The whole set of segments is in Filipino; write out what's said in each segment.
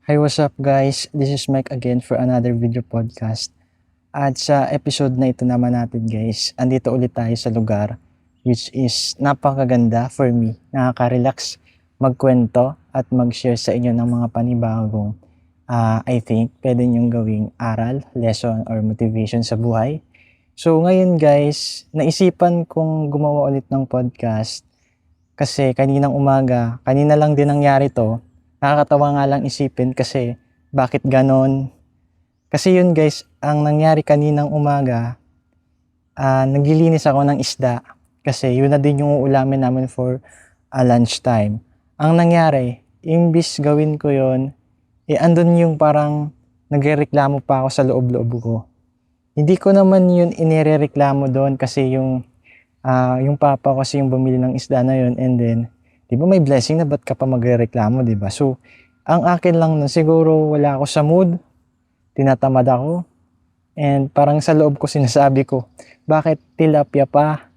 Hi, what's up guys? This is Mike again for another video podcast. At sa episode na ito naman natin guys, andito ulit tayo sa lugar which is napakaganda for me. Nakaka-relax magkwento at mag-share sa inyo ng mga panibagong I think pwede nyong gawing aral, lesson or motivation sa buhay. So ngayon guys, naisipan kong gumawa ulit ng podcast kasi kanina lang din nangyari to. Nakakatawa nga lang isipin kasi bakit ganon. Kasi yun guys, ang nangyari kaninang umaga, naglilinis ako ng isda. Kasi yun na din yung uulamin namin for lunchtime. Ang nangyari, imbis gawin ko yun, andun yung parang nagrereklamo pa ako sa loob-loob ko. Hindi ko naman yun inirereklamo doon kasi yung papa ko kasi yung bumili ng isda na yun and then di ba may blessing na ba't ka pa magrereklamo, di ba? So, ang akin lang nun, siguro wala ako sa mood, tinatamad ako, and parang sa loob ko sinasabi ko, bakit tilapia pa?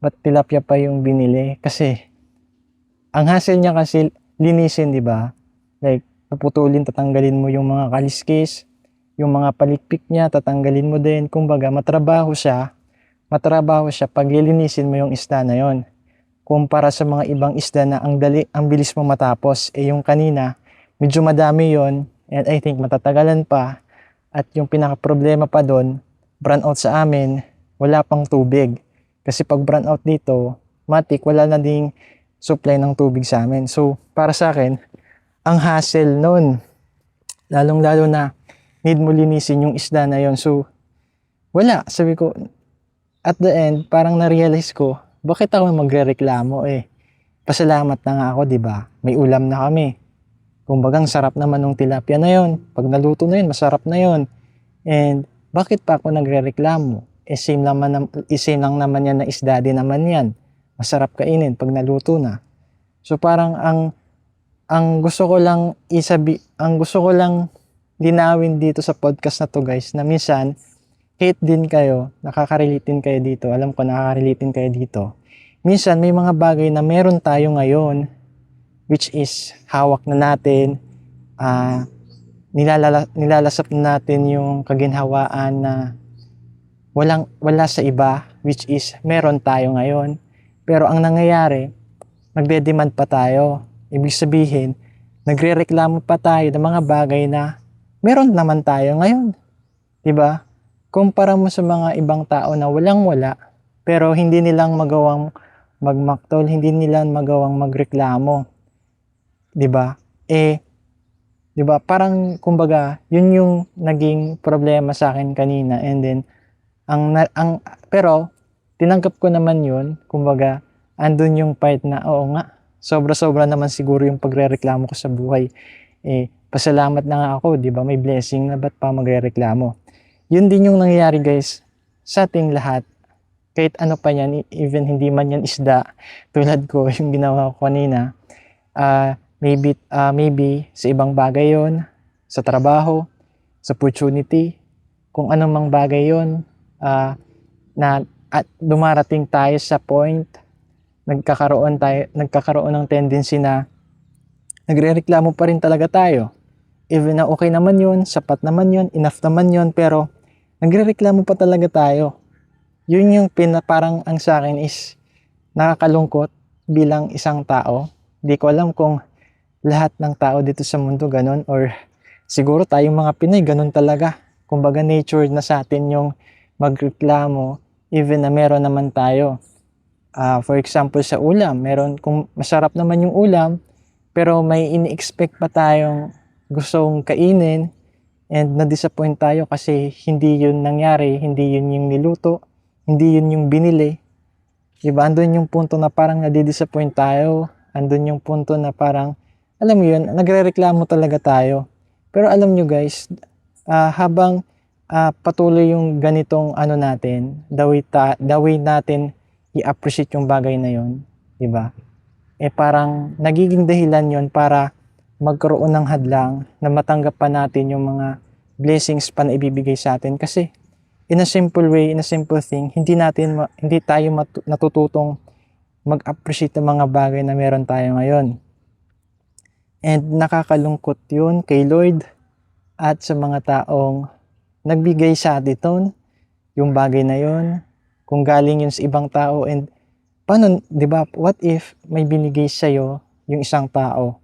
Ba't tilapia pa yung binili? Kasi, ang hassle niya kasi linisin, di ba? Like, paputulin, tatanggalin mo yung mga kaliskis, yung mga palikpik niya, tatanggalin mo din. Kumbaga, matrabaho siya pag lilinisin mo yung isda na yon. Kumpara sa mga ibang isda na ang bilis mo matapos. Yung kanina, medyo madami yon and I think matatagalan pa. At yung pinaka-problema pa doon, brownout sa amin, wala pang tubig. Kasi pag brownout dito, matik, wala na ding supply ng tubig sa amin. So, para sa akin, ang hassle nun. Lalong-lalo na, need mo linisin yung isda na yon. So, wala. Sabi ko, at the end, parang na-realize ko, bakit ako magrereklamo Pasalamat na nga ako, di ba? May ulam na kami. Kumbagang sarap naman ng tilapia na yon. Pag naluto na yun, masarap na yon. And bakit pa ako nagrereklamo? Same lang naman yan na isda din naman yan. Masarap kainin pag naluto na. So parang ang gusto ko lang linawin dito sa podcast na to guys, na minsan hate din kayo, nakaka-relate din kayo dito. Alam ko nakaka-relate din kayo dito. Minsan may mga bagay na meron tayo ngayon which is hawak na natin, nilalasap na natin yung kaginhawaan na wala sa iba which is meron tayo ngayon. Pero ang nangyayari, nagde-demand pa tayo. Ibig sabihin, nagrereklamo pa tayo ng mga bagay na meron naman tayo ngayon. 'Di ba? Kumpara mo sa mga ibang tao na walang-wala, pero hindi nilang magawang magmaktol, hindi nilang magawang magreklamo. 'Di ba? 'Di ba? Parang kumbaga, yun yung naging problema sa akin kanina and then pero tinanggap ko naman yun, kumbaga, andun yung part na oo nga, sobra-sobra naman siguro yung pagrereklamo ko sa buhay. Pasalamat na nga ako, 'di ba? May blessing na ba't pa magrereklamo? Yun din yung nangyayari guys sa ating lahat. Kahit ano pa yan, even hindi man yan isda, tulad ko yung ginawa ko kanina. Maybe sa ibang bagay yon, sa trabaho, sa opportunity, kung anong mang bagay yon, at dumarating tayo sa point, nagkakaroon ng tendency na nagrereklamo pa rin talaga tayo. Even na okay naman yun, sapat naman yun, enough naman yun, pero nagrereklamo pa talaga tayo. Yun yung parang ang sa akin is nakakalungkot bilang isang tao. Di ko alam kung lahat ng tao dito sa mundo ganun or siguro tayong mga Pinoy ganun talaga. Kumbaga nature na sa atin yung magreklamo even na meron naman tayo. For example sa ulam, kung masarap naman yung ulam pero may ini-expect pa tayong gustong kainin and na-disappoint tayo kasi hindi yun nangyari, hindi yun yung niluto, hindi yun yung binili. Diba? Andun yung punto na parang nadi-disappoint tayo. Andun yung punto na parang, alam mo yun, nagrereklamo talaga tayo. Pero alam nyo guys, habang patuloy yung ganitong the way natin i-appreciate yung bagay na yun, diba? Parang nagiging dahilan yun para magkaroon ng hadlang na matanggap pa natin yung mga blessings pa na ibibigay sa atin kasi in a simple way, in a simple thing, hindi tayo natututong mag-appreciate ng mga bagay na meron tayo ngayon. And nakakalungkot yun kay Lord at sa mga taong nagbigay sa atin yung bagay na yun. Kung galing yun sa ibang tao, and paano, di ba, what if may binigay sa'yo yung isang tao?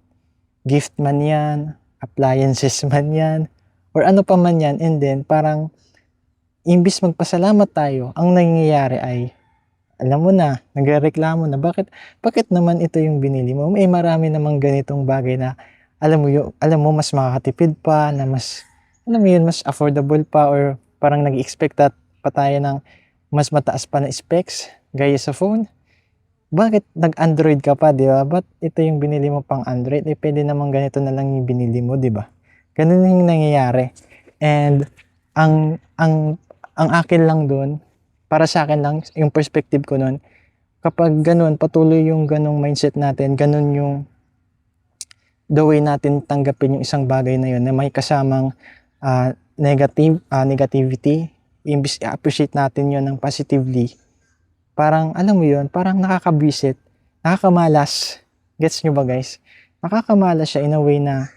Gift man yan, appliances man yan, or ano pa man yan, and then parang imbis magpasalamat tayo, ang nangyayari ay, alam mo na, nagrereklamo na, bakit naman ito yung binili mo? May marami namang ganitong bagay na, alam mo, mas makakatipid pa, na mas, alam mo yun, mas affordable pa, or parang nag-expect pa tayo ng mas mataas pa na specs, gaya sa phone. Bakit nag-Android ka pa, di ba? Ba't ito yung binili mo pang Android? Eh, pwede naman ganito na lang yung binili mo, di ba? Ganun yung nangyayari. And, ang akin lang doon, para sa akin lang, yung perspective ko nun, kapag ganun, patuloy yung ganung mindset natin, ganun yung the way natin tanggapin yung isang bagay na yun, na may kasamang negativity, imbis i-appreciate natin yun ng positively, parang, alam mo yun, parang nakakabwisit, nakakamalas, gets nyo ba guys? Nakakamalas siya in a way na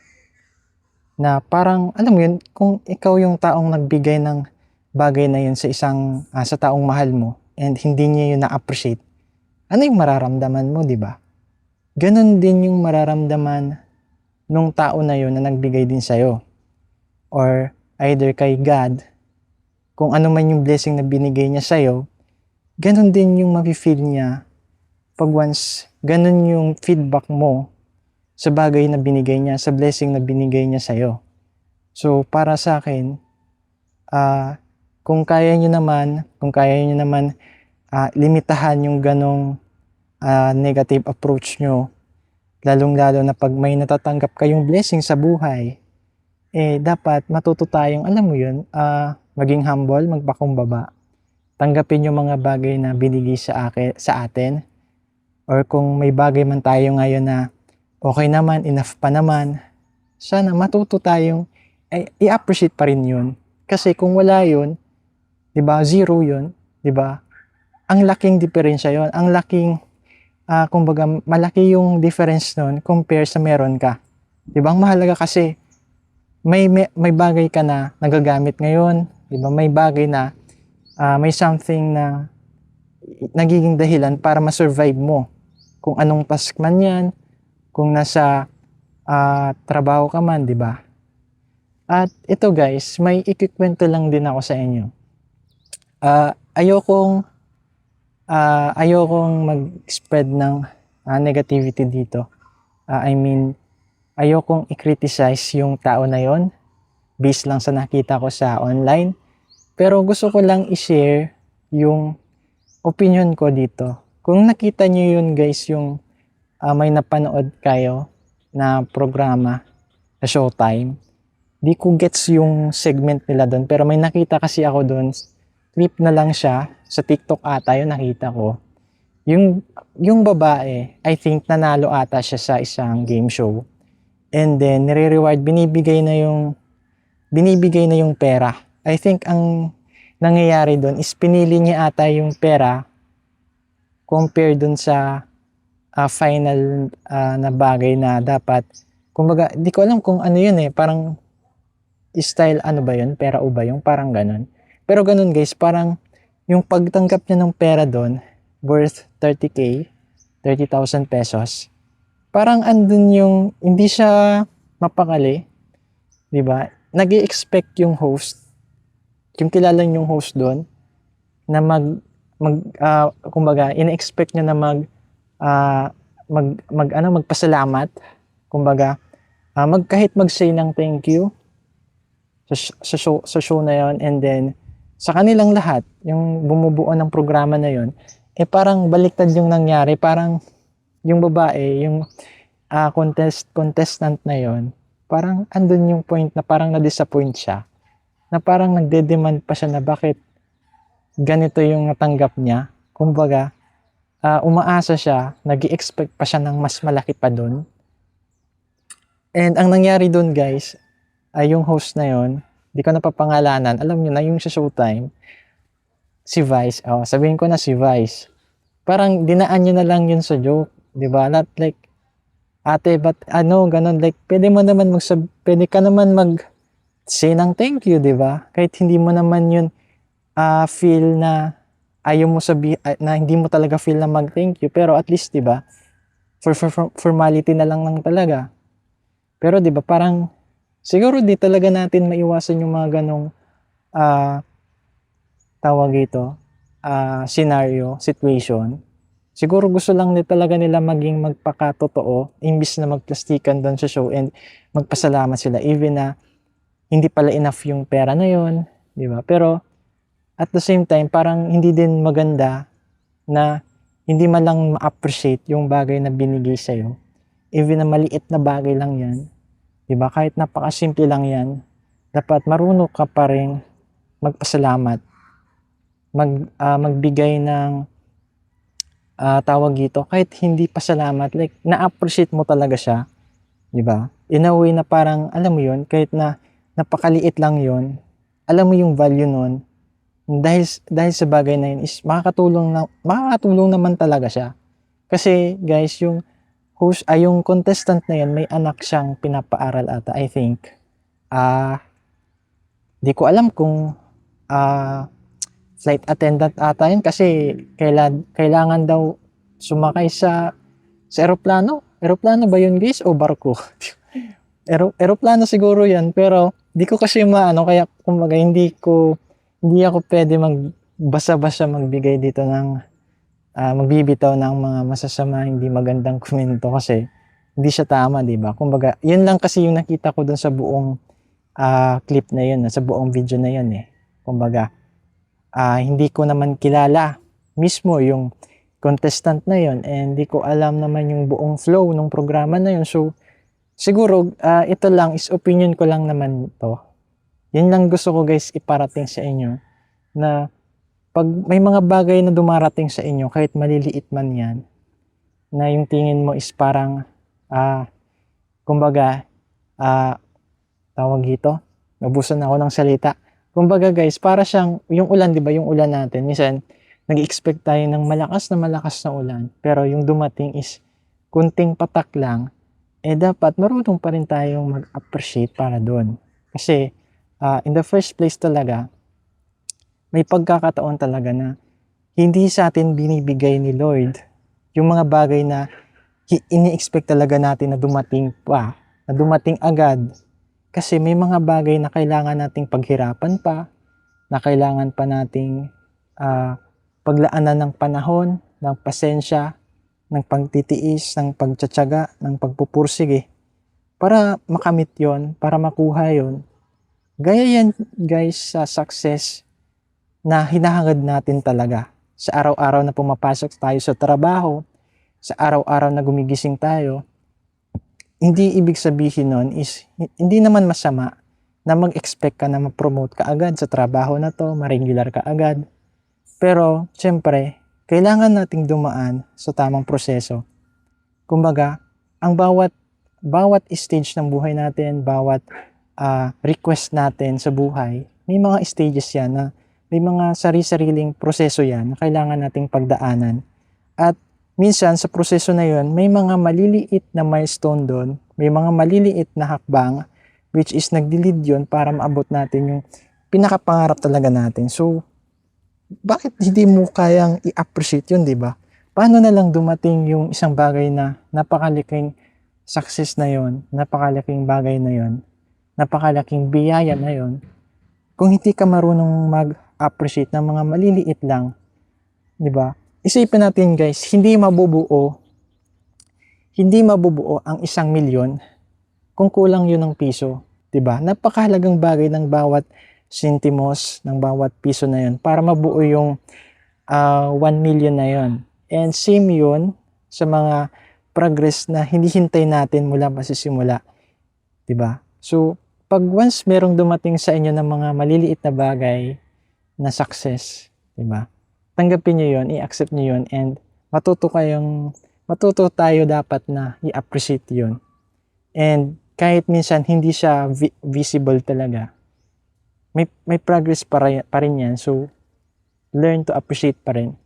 parang, alam mo yun, kung ikaw yung taong nagbigay ng bagay na yun sa sa taong mahal mo, and hindi niya yun na-appreciate, ano yung mararamdaman mo, di ba? Ganon din yung mararamdaman nung tao na yun na nagbigay din sa'yo. Or either kay God, kung ano man yung blessing na binigay niya sa'yo, ganon din yung mafe-feel niya pag once ganon yung feedback mo sa bagay na binigay niya, sa blessing na binigay niya sa'yo. So, para sa akin, kung kaya nyo naman limitahan yung ganong negative approach nyo, lalong-lalo na pag may natatanggap kayong blessing sa buhay, dapat matuto tayong, alam mo yun, maging humble, magpakumbaba. Tanggapin yung mga bagay na binigay sa atin. Or kung may bagay man tayo ngayon na okay naman, enough pa naman, sana matuto tayong i-appreciate pa rin yun. Kasi kung wala yun, 'di ba? Zero 'yun, 'di ba? Ang laking diferensya 'yon. Ang laking kumbaga malaki yung difference nun compare sa meron ka. 'Di ba? Ang mahalaga kasi may bagay ka na nagagamit ngayon, 'di ba? May bagay na may something na nagiging dahilan para ma-survive mo. Kung anong task man 'yan, kung nasa trabaho ka man, 'di ba? At ito guys, may ikikwento lang din ako sa inyo. Ayokong mag-spread ng negativity dito. I mean, ayokong i-criticize yung tao na yon based lang sa nakita ko sa online. Pero gusto ko lang i-share yung opinion ko dito. Kung nakita nyo yun guys, yung may napanood kayo na programa sa Showtime, di ko gets yung segment nila doon. Pero may nakita kasi ako doon, clip na lang siya, sa TikTok ata yung nakita ko. Yung babae, I think nanalo ata siya sa isang game show. And then, nire-reward, binibigay na yung pera. I think ang nangyayari doon is pinili niya ata yung pera compare doon sa final na bagay na dapat. Kumbaga, di ko alam kung ano yun parang style ano ba yun? Pera o ba yung parang ganun. Pero ganun guys, parang yung pagtanggap niya ng pera doon, worth 30,000 pesos, parang andun yung, hindi siya mapakali, di ba? Nag-i-expect yung host, yung kilala yung host doon, na kumbaga, ina-expect niya na magpasalamat, kumbaga, kahit mag-say ng thank you sa show na yon, and then sa kanilang lahat, yung bumubuo ng programa na yon, parang baliktad yung nangyari. Parang yung babae, yung contestant na yon, parang andun yung point na parang na-disappoint siya. Na parang nagde-demand pa siya na bakit ganito yung natanggap niya. Kumbaga, umaasa siya, nag-i-expect pa siya ng mas malaki pa dun. And ang nangyari dun guys, ay yung host na yon, di ko napapangalanan, alam nyo na yung sa Showtime, si Vice, sabihin ko na si Vice, parang dinaan nyo na lang yun sa joke, di ba? Not like, ate, but ano, ganun, like, pwede ka naman say ng thank you, di ba? Kahit hindi mo naman yun feel na ayaw mo na hindi mo talaga feel na mag-thank you, pero at least, di ba, for formality na lang talaga. Pero di ba, parang, siguro di talaga natin maiwasan yung mga ganong, tawag ito, scenario, situation. Siguro gusto lang talaga nila maging magpakatotoo, imbis na magplastikan doon sa show and magpasalamat sila, even na hindi pala enough yung pera na yon, di ba? Pero at the same time, parang hindi din maganda na hindi man lang ma-appreciate yung bagay na binigay sa'yo. Even na maliit na bagay lang yan, di ba? Kahit napakasimple lang yan, dapat marunong ka pa rin magpasalamat, magbigay ng tawag dito, kahit hindi pasalamat, like na-appreciate mo talaga siya, di ba? In a way na parang, alam mo yun, kahit na napakaliit lang yun, alam mo yung value nun, dahil sa bagay na yun is makakatulong naman talaga siya. Kasi guys, yung yung contestant na yun, may anak siyang pinapaaral ata, I think. Di ko alam kung flight attendant ata yun, kasi kailangan daw sumakay sa eroplano. Eroplano ba yun guys o barko? Eroplano siguro yan, pero di ko kasi maano, kaya kumbaga hindi ako pwede basa-basa magbigay dito ng magbibitaw ng mga masasama, hindi magandang komento, kasi hindi siya tama, di ba? Kumbaga, yun lang kasi yung nakita ko dun sa buong clip na yun, sa buong video na yun eh. Kumbaga, hindi ko naman kilala mismo yung contestant na yun, and hindi ko alam naman yung buong flow ng programa na yun. So, siguro, ito lang is opinion ko lang naman to. Yun lang gusto ko guys iparating sa inyo, na pag may mga bagay na dumarating sa inyo, kahit maliliit man yan, na yung tingin mo is parang, kumbaga, tawag dito, nabusan ako ng salita. Kumbaga guys, para siyang, yung ulan, di ba, yung ulan natin, minsan, nag-expect tayo ng malakas na ulan, pero yung dumating is kunting patak lang, dapat marunong pa rin tayong mag-appreciate para doon. Kasi, in the first place talaga, may pagkakataon talaga na hindi sa atin binibigay ni Lord yung mga bagay na ini-expect talaga natin na dumating agad. Kasi may mga bagay na kailangan nating paghirapan pa, na kailangan pa nating paglaanan ng panahon, ng pasensya, ng pagtitiis, ng pagtsatsaga, ng pagpupursige para makamit yon, para makuha yon. Gaya yan guys sa success na hinahangad natin talaga sa araw-araw na pumapasok tayo sa trabaho, sa araw-araw na gumigising tayo. Hindi ibig sabihin nun is hindi naman masama na mag-expect ka na ma-promote ka agad sa trabaho na to, ma-regular ka agad. Pero syempre, kailangan nating dumaan sa tamang proseso. Kumbaga, ang bawat stage ng buhay natin, bawat request natin sa buhay, may mga stages yan na may mga sari-sariling proseso yan na kailangan nating pagdaanan. At minsan sa proseso na yon, may mga maliliit na milestone doon, may mga maliliit na hakbang, which is nagdilid yon para maabot natin yung pinakapangarap talaga natin. So, bakit hindi mo kayang i-appreciate yun, di ba? Paano na lang dumating yung isang bagay na napakalaking success na yon, napakalaking bagay na yon, napakalaking biyaya na yon, kung hindi ka marunong mag-appreciate ng mga maliliit lang, di ba? Isipin natin guys, hindi mabubuo ang 1 milyon kung kulang yun ng piso, di ba? Napakahalagang bagay ng bawat sentimos, ng bawat piso na yun para mabuo yung 1 million na yun. And same yun sa mga progress na hindi hintay natin mula pasisimula, di ba? So, pag once merong dumating sa inyo ng mga maliliit na bagay na success, di ba? Tanggapin niyo 'yon, i-accept niyo 'yon, and matuto tayo dapat na i-appreciate 'yon. And kahit minsan hindi siya visible talaga, may progress pa rin yan. So, learn to appreciate pa rin.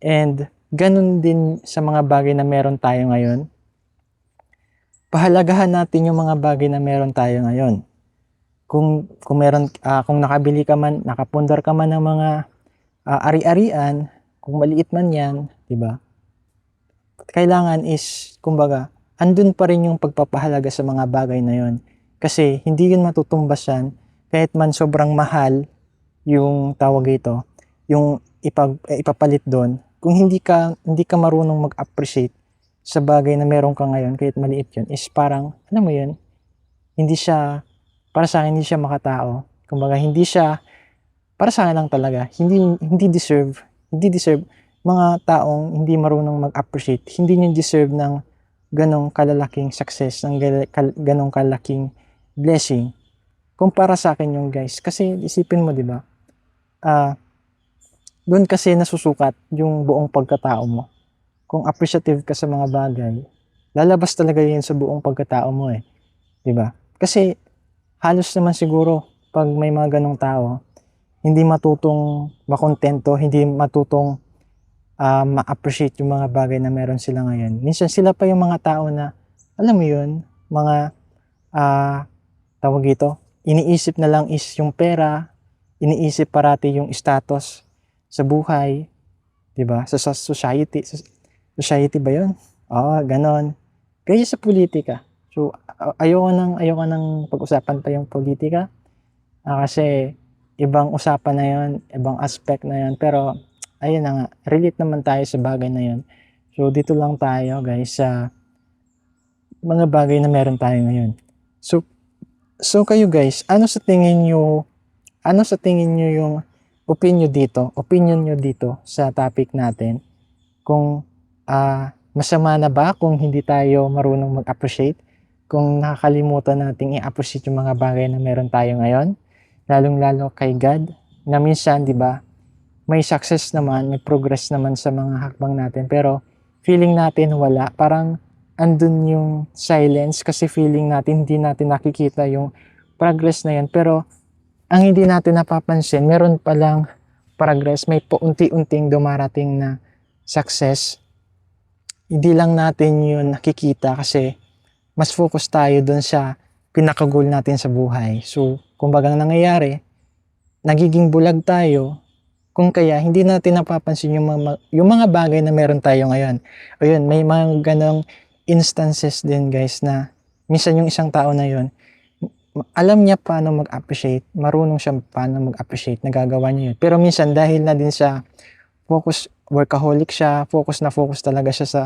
And ganun din sa mga bagay na meron tayo ngayon. pahalagahan natin yung mga bagay na meron tayo ngayon. Kung meron, kung nakabili ka man, nakapundar ka man ng mga ari-arian, kung maliit man yan, di ba? Kailangan is, kumbaga, andun pa rin yung pagpapahalaga sa mga bagay na yon. Kasi hindi yun matutumbasan kahit man sobrang mahal yung tawag ito, yung ipapalit doon. Kung hindi ka marunong mag-appreciate sa bagay na meron ka ngayon, kahit maliit yun, is parang, alam mo yun, hindi siya, para sa akin, hindi siya makatao. Kumbaga, hindi siya, para sa akin lang talaga, hindi deserve mga taong hindi marunong mag-appreciate, hindi niya deserve ng ganong kalalaking success, ng ganong kalaking blessing. Kumpara sa akin yung guys, kasi isipin mo, di ba? Doon kasi nasusukat yung buong pagkatao mo. Kung appreciative ka sa mga bagay, lalabas talaga yun sa buong pagkatao mo eh. Di ba? Kasi halos naman siguro pag may mga ganong tao, hindi matutong makontento, hindi matutong ma-appreciate yung mga bagay na meron sila ngayon. Minsan sila pa yung mga tao na, alam mo yun, mga tawag ito, iniisip na lang is yung pera, iniisip parati yung status sa buhay, 'di ba? Sa society ba 'yun? Oo, ganon. Kaya sa politika. So ayoko nang pag-usapan pa yung politika. Kasi ibang usapan na 'yon, ibang aspect na 'yon, pero ayun na nga, relate naman tayo sa bagay na 'yon. So dito lang tayo, guys, sa mga bagay na meron tayo ngayon. So kayo guys, ano sa tingin niyo yung opinion nyo dito sa topic natin? Kung masama na ba kung hindi tayo marunong mag-appreciate? Kung nakakalimutan nating i-appreciate yung mga bagay na meron tayo ngayon? Lalong-lalo kay God, na minsan, di ba, may success naman, may progress naman sa mga hakbang natin, pero feeling natin wala. Parang andun yung silence kasi feeling natin hindi natin nakikita yung progress na yan. Pero ang hindi natin napapansin, meron palang progress, may unti-unting dumarating na success. Hindi lang natin yun nakikita kasi mas focus tayo dun sa pinaka-goal natin sa buhay. So, kumbaga nangyayari, nagiging bulag tayo kung kaya hindi natin napapansin yung mga bagay na meron tayo ngayon. O yun, may mga ganong instances din guys na minsan yung isang tao na yun, alam niya paano mag-appreciate, marunong siya paano mag-appreciate, nagagawa niya yun. Pero minsan dahil na din sa workaholic siya, focus talaga siya sa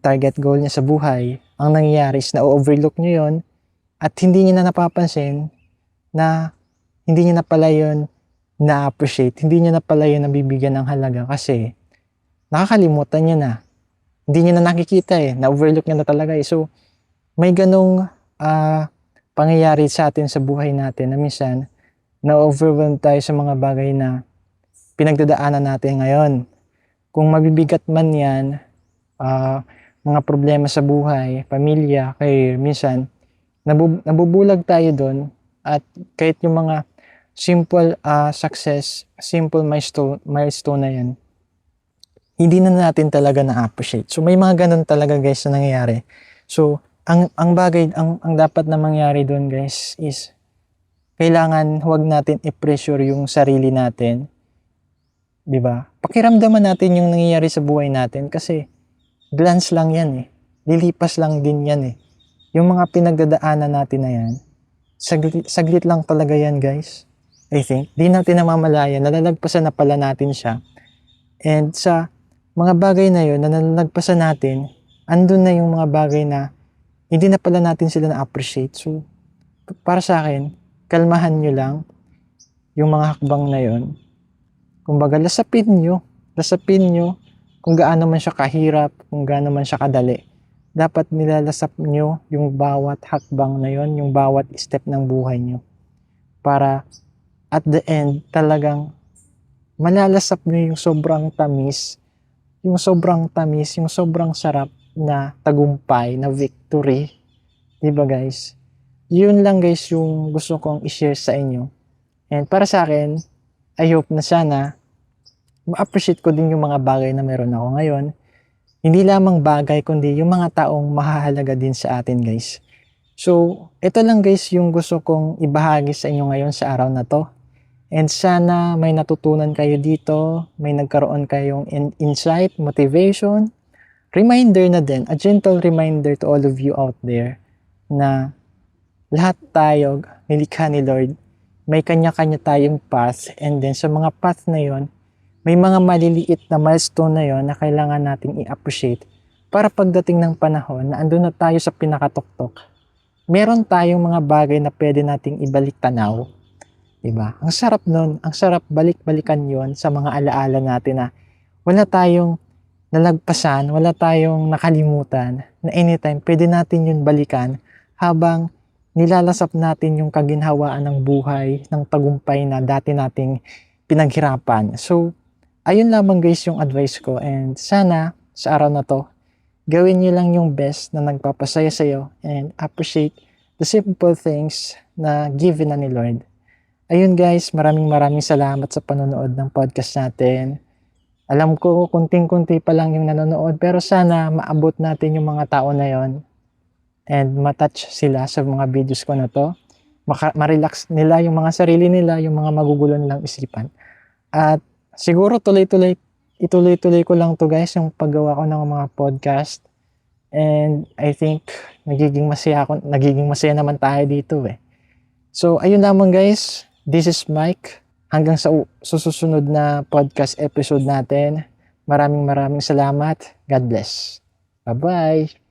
target goal niya sa buhay, ang nangyayari is na-overlook niya yun at hindi niya na napapansin na hindi niya na pala yun na-appreciate, hindi niya na pala yun nabibigyan ng halaga kasi nakakalimutan niya na. Hindi niya na nakikita na-overlook niya na talaga So, may ganong pangyayari sa atin sa buhay natin na minsan na-overwhelm tayo sa mga bagay na pinagdadaanan natin ngayon. Kung mabibigat man yan, mga problema sa buhay, pamilya, kaya minsan nabubulag tayo doon at kahit yung mga simple success, simple milestone na yan, hindi na natin talaga na-appreciate. So may mga ganun talaga guys na nangyayari. So ang dapat na mangyari doon guys is kailangan huwag natin i-pressure yung sarili natin. 'Di ba? Pakiramdaman natin yung nangyayari sa buhay natin kasi glance lang yan Lilipas lang din yan Yung mga pinagdadaanan natin na yan, saglit lang talaga yan guys. I think, di natin namamalayan, nalalagpasan na pala natin siya. And sa mga bagay na yun, na nalalagpasan natin, andun na yung mga bagay na hindi na pala natin sila na-appreciate. So, para sa akin, kalmahan nyo lang yung mga hakbang na yun. Kumbaga, lasapin nyo kung gaano man siya kahirap, kung gaano man siya kadali. Dapat nilalasap nyo yung bawat hakbang na yun, yung bawat step ng buhay nyo. Para at the end, talagang malalasap nyo yung sobrang tamis, yung sobrang sarap na tagumpay, na victory. Diba guys? Yun lang guys yung gusto kong i-share sa inyo. And para sa akin, I hope na sana ma-appreciate ko din yung mga bagay na meron ako ngayon. hindi lamang bagay kundi yung mga taong mahahalaga din sa atin guys. So, ito lang guys yung gusto kong ibahagi sa inyo ngayon sa araw na to. And sana may natutunan kayo dito, may nagkaroon kayong insight, motivation, reminder na din, a gentle reminder to all of you out there na lahat tayo nilikha ni Lord. May kanya-kanya tayong path, and then sa mga path na yon, may mga maliliit na milestone na yon na kailangan nating i-appreciate para pagdating ng panahon na andun na tayo sa pinakatuktok, meron tayong mga bagay na pwede nating ibalik tanaw. Diba? Ang sarap nun, ang sarap balik-balikan yon sa mga alaala natin na wala tayong nalagpasan, wala tayong nakalimutan, na anytime pwede natin yun balikan habang nilalasap natin yung kaginhawaan ng buhay, ng tagumpay na dati nating pinaghirapan. So, ayun lamang guys yung advice ko, and sana sa araw na to, gawin nyo lang yung best na nagpapasaya sa'yo and appreciate the simple things na given na ni Lord. Ayun guys, maraming salamat sa panonood ng podcast natin. Alam ko, kunting-kunti pa lang yung nanonood, pero sana maabot natin yung mga tao na yon and matouch sila sa mga videos ko na to. Ma-relax nila yung mga sarili nila, yung mga magugulo nilang isipan. At siguro ituloy-tuloy ko lang to guys, yung paggawa ko ng mga podcast. And I think nagiging masaya naman tayo dito eh. So ayun lamang guys, this is Mike. Hanggang sa susunod na podcast episode natin. Maraming salamat. God bless. Bye-bye.